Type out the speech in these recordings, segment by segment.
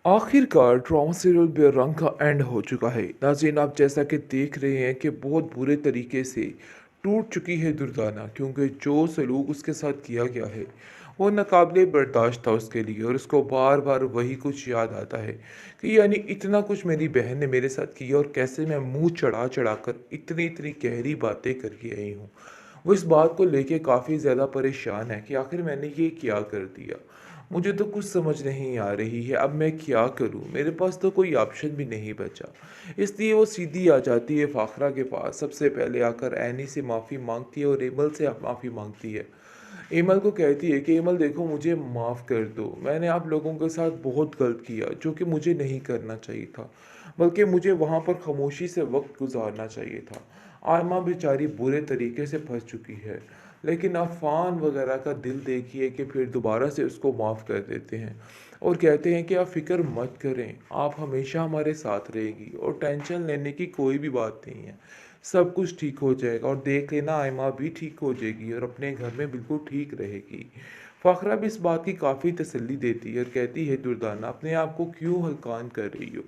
आखिरकार drama serial बेरंग का एंड हो चुका है। नाज़रीन, आप जैसा कि देख रहे हैं कि बहुत बुरे तरीके से टूट चुकी है दुर्दाना, क्योंकि जो सलूक उसके साथ किया गया है वो नाकाबिले बर्दाश्त था उसके लिए। और उसको बार बार वही कुछ याद आता है कि यानी इतना कुछ मेरी बहन ने मेरे साथ किया और कैसे मैं मुंह चढ़ा चढ़ा कर इतनी इतनी गहरी बातें करके आई हूँ। वो इस बात को लेके काफ़ी ज़्यादा परेशान है कि आखिर मैंने ये क्या कर दिया। मुझे तो कुछ समझ नहीं आ रही है, अब मैं क्या करूं? मेरे पास तो कोई ऑप्शन भी नहीं बचा। इसलिए वो सीधी आ जाती है फाखरा के पास। सबसे पहले आकर एनी से माफ़ी मांगती है और एमल से माफ़ी मांगती है। एमल को कहती है कि एमल देखो, मुझे माफ़ कर दो। मैंने आप लोगों के साथ बहुत गलत किया, जो कि मुझे नहीं करना चाहिए था, बल्कि मुझे वहाँ पर खामोशी से वक्त गुजारना चाहिए था। आयमा बेचारी बुरे तरीके से फंस चुकी है, लेकिन अफ़ान वगैरह का दिल देखिए कि फिर दोबारा से उसको माफ़ कर देते हैं और कहते हैं कि आप फ़िक्र मत करें, आप हमेशा हमारे साथ रहेगी और टेंशन लेने की कोई भी बात नहीं है। सब कुछ ठीक हो जाएगा और देख लेना, आयमा भी ठीक हो जाएगी और अपने घर में बिल्कुल ठीक रहेगी। फ़ाखरा भी इस बात की काफ़ी तसल्ली देती है और कहती है, दुर्दाना अपने आप को क्यों हल्कान कर रही हो?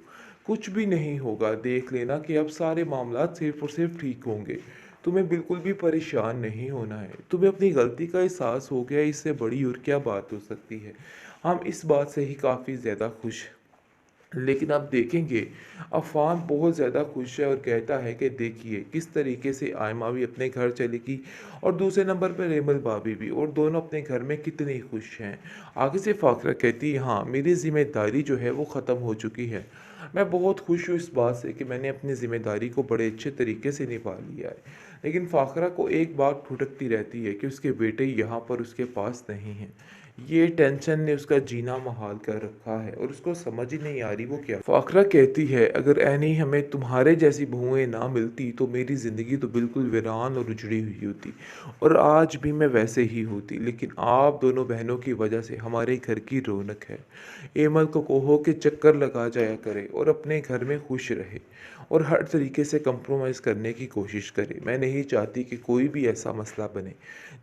कुछ भी नहीं होगा, देख लेना कि अब सारे मामलात सिर्फ़ और सिर्फ़ ठीक होंगे। तुम्हें बिल्कुल भी परेशान नहीं होना है। तुम्हें अपनी गलती का एहसास हो गया, इससे बड़ी और क्या बात हो सकती है। हम इस बात से ही काफ़ी ज़्यादा खुश हैं। लेकिन आप देखेंगे, अफ़ान बहुत ज़्यादा खुश है और कहता है कि देखिए किस तरीके से आयमा भी अपने घर चलेगी और दूसरे नंबर पर रेमल भाभी भी, और दोनों अपने घर में कितनी खुश हैं। आगे से फ़ाखरा कहती है, हाँ मेरी ज़िम्मेदारी जो है वो ख़त्म हो चुकी है। मैं बहुत खुश हूँ इस बात से कि मैंने अपनी ज़िम्मेदारी को बड़े अच्छे तरीके से निभा लिया है। लेकिन फ़ाखरा को एक बात भुटकती रहती है कि उसके बेटे यहाँ पर उसके पास नहीं हैं। ये टेंशन ने उसका जीना मुहाल कर रखा है और उसको समझ ही नहीं आ रही वो क्या। फ़ाखरा कहती है, अगर ऐनी हमें तुम्हारे जैसी बहुएं ना मिलती तो मेरी ज़िंदगी तो बिल्कुल वीरान और उजड़ी हुई होती और आज भी मैं वैसे ही होती। लेकिन आप दोनों बहनों की वजह से हमारे घर की रौनक है। एमल को कहो कि चक्कर लगा जाया करे और अपने घर में खुश रहे और हर तरीके से कंप्रोमाइज़ करने की कोशिश करे। मैं नहीं चाहती कि कोई भी ऐसा मसला बने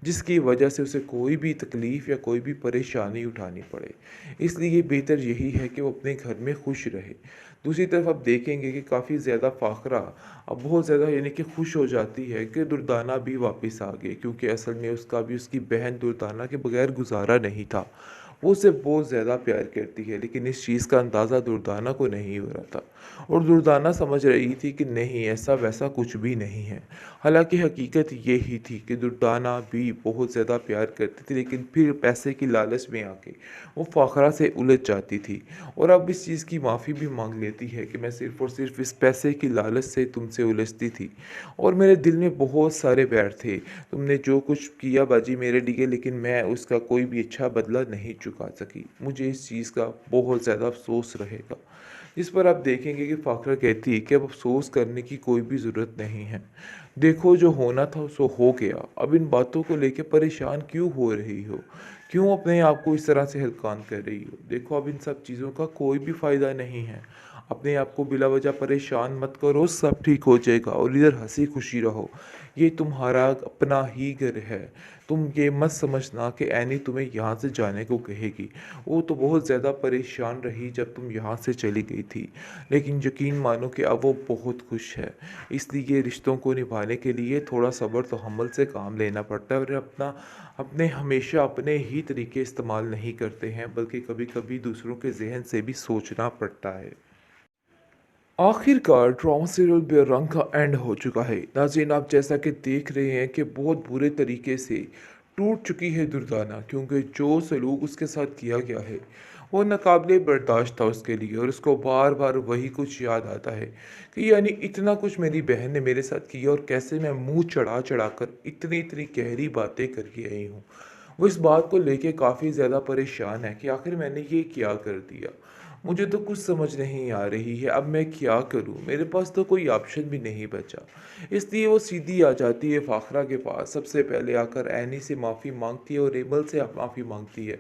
जिसकी वजह से उसे कोई भी तकलीफ़ या कोई भी परेशानी उठानी पड़े। इसलिए बेहतर यही है कि वो अपने घर में खुश रहे। दूसरी तरफ आप देखेंगे कि काफ़ी ज़्यादा फ़ाखरा अब बहुत ज़्यादा यानी कि खुश हो जाती है कि दुर्दाना भी वापस आ गई, क्योंकि असल में उसका भी उसकी बहन दुर्दाना के बगैर गुजारा नहीं था। वो उसे बहुत ज़्यादा प्यार करती है, लेकिन इस चीज़ का अंदाज़ा दुर्दाना को नहीं हो रहा था और दुर्दाना समझ रही थी कि नहीं, ऐसा वैसा कुछ भी नहीं है। हालाँकि हकीकत ये ही थी कि दुर्दाना भी बहुत ज़्यादा प्यार करती थी, लेकिन फिर पैसे की लालच में आके वो फ़ाखरा से उलझ जाती थी और अब इस चीज़ की माफ़ी भी माँग लेती है कि मैं सिर्फ़ और सिर्फ़ इस पैसे की लालच से तुमसे उलझती थी और मेरे दिल में बहुत सारे बैर थे। तुमने जो कुछ किया बाजी मेरे लिए, लेकिन मैं उसका कोई भी अच्छा बदला नहीं चुका सकी। मुझे इस चीज़ का बहुत ज़्यादा अफ़सोस रहेगा। जिस पर आप देखेंगे कि फ़ाखरा कहती है कि अब अफ़सोस करने की कोई भी ज़रूरत नहीं है। देखो, जो होना था सो हो गया। अब इन बातों को लेके परेशान क्यों हो रही हो? क्यों अपने आप को इस तरह से हल्कान कर रही हो? देखो, अब इन सब चीज़ों का कोई भी फ़ायदा नहीं है। अपने आप को बिला वजह परेशान मत करो, सब ठीक हो जाएगा और इधर हँसी-खुशी रहो। ये तुम्हारा अपना ही घर है। तुम ये मत समझना कि ऐनी तुम्हें यहाँ से जाने को कहेगी। वो तो बहुत ज़्यादा परेशान रही जब तुम यहाँ से चली गई थी। लेकिन यकीन मानो कि अब वो बहुत खुश है। इसलिए रिश्तों को निभाने के लिए थोड़ा सब्र तहम्मुल से काम लेना पड़ता है और अपने हमेशा अपने ही तरीके इस्तेमाल नहीं करते हैं, बल्कि कभी-कभी दूसरों के ज़हन से भी सोचना पड़ता है। आखिरकार ड्रामा सीरियल बेरंग का एंड हो चुका है। नाज़रीन, आप जैसा कि देख रहे हैं कि बहुत बुरे तरीके से टूट चुकी है दुर्दाना, क्योंकि जो सलूक उसके साथ किया गया है वो नाकाबिले बर्दाश्त था उसके लिए। और उसको बार बार वही कुछ याद आता है कि यानी इतना कुछ मेरी बहन ने मेरे साथ किया और कैसे मैं मुंह चढ़ा चढ़ा कर इतनी इतनी गहरी बातें करके आई हूँ। वो इस बात को लेके काफ़ी ज़्यादा परेशान है कि आखिर मैंने ये क्या कर दिया। मुझे तो कुछ समझ नहीं आ रही है, अब मैं क्या करूं? मेरे पास तो कोई ऑप्शन भी नहीं बचा। इसलिए वो सीधी आ जाती है फ़ाखरा के पास। सबसे पहले आकर एनी से माफ़ी मांगती है और एमल से माफ़ी मांगती है।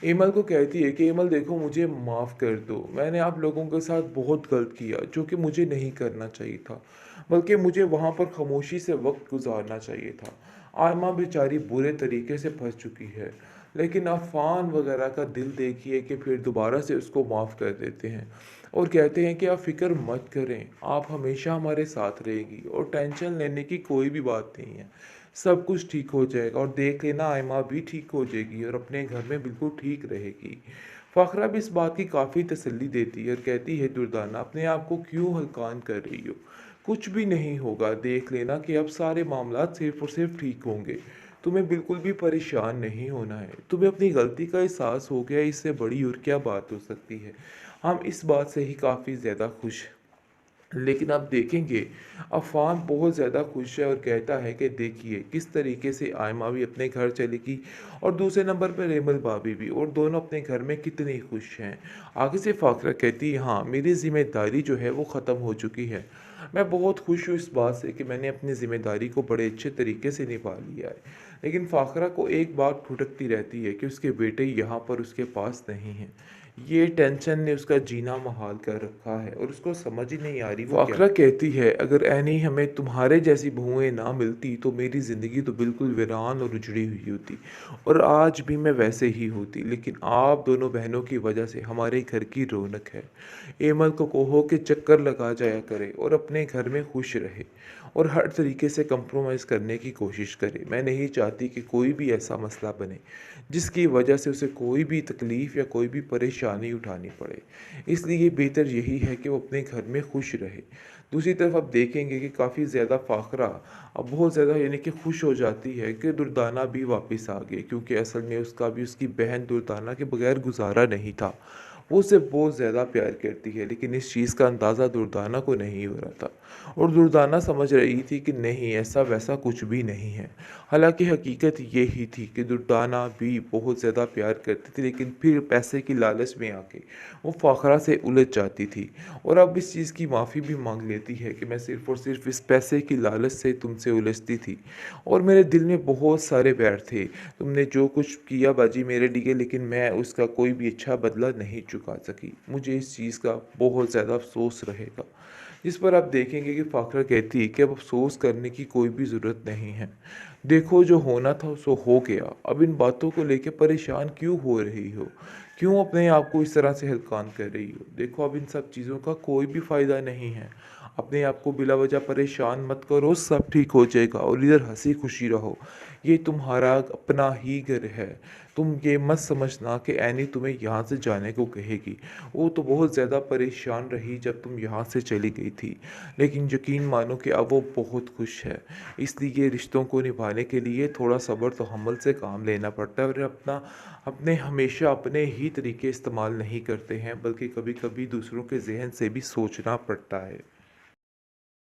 एमल को कहती है कि एमल देखो, मुझे माफ़ कर दो। मैंने आप लोगों के साथ बहुत गलत किया, जो कि मुझे नहीं करना चाहिए था, बल्कि मुझे वहाँ पर खामोशी से वक्त गुजारना चाहिए था। आयमा बेचारी बुरे तरीके से फंस चुकी है। लेकिन अफ़ान वगैरह का दिल देखिए कि फिर दोबारा से उसको माफ़ कर देते हैं और कहते हैं कि आप फ़िक्र मत करें, आप हमेशा हमारे साथ रहेगी और टेंशन लेने की कोई भी बात नहीं है। सब कुछ ठीक हो जाएगा और देख लेना आयमा भी ठीक हो जाएगी और अपने घर में बिल्कुल ठीक रहेगी। फ़ाखरा भी इस बात की काफ़ी तसल्ली देती है और कहती है दुर्दाना अपने आप को क्यों हल्कान कर रही हो? कुछ भी नहीं होगा, देख लेना कि अब सारे मामलात सिर्फ़ और सिर्फ़ ठीक होंगे। तुम्हें बिल्कुल भी परेशान नहीं होना है। तुम्हें अपनी गलती का एहसास हो गया है, इससे बड़ी और क्या बात हो सकती है। हम इस बात से ही काफ़ी ज़्यादा खुश हैं। लेकिन आप देखेंगे अफ़ान बहुत ज़्यादा खुश है और कहता है कि देखिए किस तरीके से आयमा भी अपने घर चलेगी और दूसरे नंबर पर रेमल भाभी भी और दोनों अपने घर में कितने खुश हैं। आगे से फ़ाखरा कहती है हाँ मेरी ज़िम्मेदारी जो है वो ख़त्म हो चुकी है। मैं बहुत खुश हूँ इस बात से कि मैंने अपनी ज़िम्मेदारी को बड़े अच्छे तरीके से निभा लिया है। लेकिन फ़ाखरा को एक बात खटकती रहती है कि उसके बेटे यहाँ पर उसके पास नहीं हैं। ये टेंशन ने उसका जीना मुहाल कर रखा है और उसको समझ ही नहीं आ रही वो क्या फ़ाखरा कहती है अगर ऐनी हमें तुम्हारे जैसी बहुएँ ना मिलती तो मेरी ज़िंदगी तो बिल्कुल वीरान और उजड़ी हुई होती और आज भी मैं वैसे ही होती। लेकिन आप दोनों बहनों की वजह से हमारे घर की रौनक है। एमल को कहो कि चक्कर लगा जाया करे और अपने घर में खुश रहे और हर तरीके से कंप्रोमाइज़ करने की कोशिश करे। मैं नहीं चाहती कि कोई भी ऐसा मसला बने जिसकी वजह से उसे कोई भी तकलीफ़ या कोई भी परेशानी उठानी पड़े। इसलिए बेहतर यही है कि वो अपने घर में खुश रहे। दूसरी तरफ आप देखेंगे कि काफ़ी ज़्यादा फ़ाखरा अब बहुत ज़्यादा यानी कि खुश हो जाती है कि दुर्दाना भी वापस आ गए क्योंकि असल में उसका भी उसकी बहन दुर्दाना के बगैर गुजारा नहीं था। वो उसे बहुत ज़्यादा प्यार करती है लेकिन इस चीज़ का अंदाज़ा दुर्दाना को नहीं हो रहा था और दुर्दाना समझ रही थी कि नहीं ऐसा वैसा कुछ भी नहीं है। हालाँकि हकीकत ये ही थी कि दुर्दाना भी बहुत ज़्यादा प्यार करती थी लेकिन फिर पैसे की लालच में आके वो फ़ाखरा से उलझ जाती थी और अब इस चीज़ की माफ़ी भी माँग लेती है कि मैं सिर्फ़ और सिर्फ़ इस पैसे की लालच से तुमसे उलझती थी और मेरे दिल में बहुत सारे बैर थे। तुमने जो कुछ किया बाजी मेरे लिए लेकिन मैं उसका कोई भी अच्छा बदला नहीं चुका सकी। मुझे इस चीज़ का बहुत ज़्यादा अफ़सोस रहेगा। जिस पर आप देखेंगे कि फ़ाखरा कहती है कि अब अफ़सोस करने की कोई भी ज़रूरत नहीं है। देखो जो होना था सो हो गया। अब इन बातों को लेके परेशान क्यों हो रही हो? क्यों अपने आप को इस तरह से हल्कान कर रही हो? देखो अब इन सब चीज़ों का कोई भी फ़ायदा नहीं है। अपने आप को बिला वजह परेशान मत करो, सब ठीक हो जाएगा और इधर हँसी-खुशी रहो। ये तुम्हारा अपना ही घर है। तुम ये मत समझना कि ऐनी तुम्हें यहाँ से जाने को कहेगी। वो तो बहुत ज़्यादा परेशान रही जब तुम यहाँ से चली गई थी। लेकिन यकीन मानो कि अब वो बहुत खुश है। इसलिए रिश्तों को निभाने के लिए थोड़ा सब्र तहम्मुल से काम लेना पड़ता है और अपने हमेशा अपने ही तरीके इस्तेमाल नहीं करते हैं बल्कि कभी-कभी दूसरों के ज़हन से भी सोचना पड़ता है।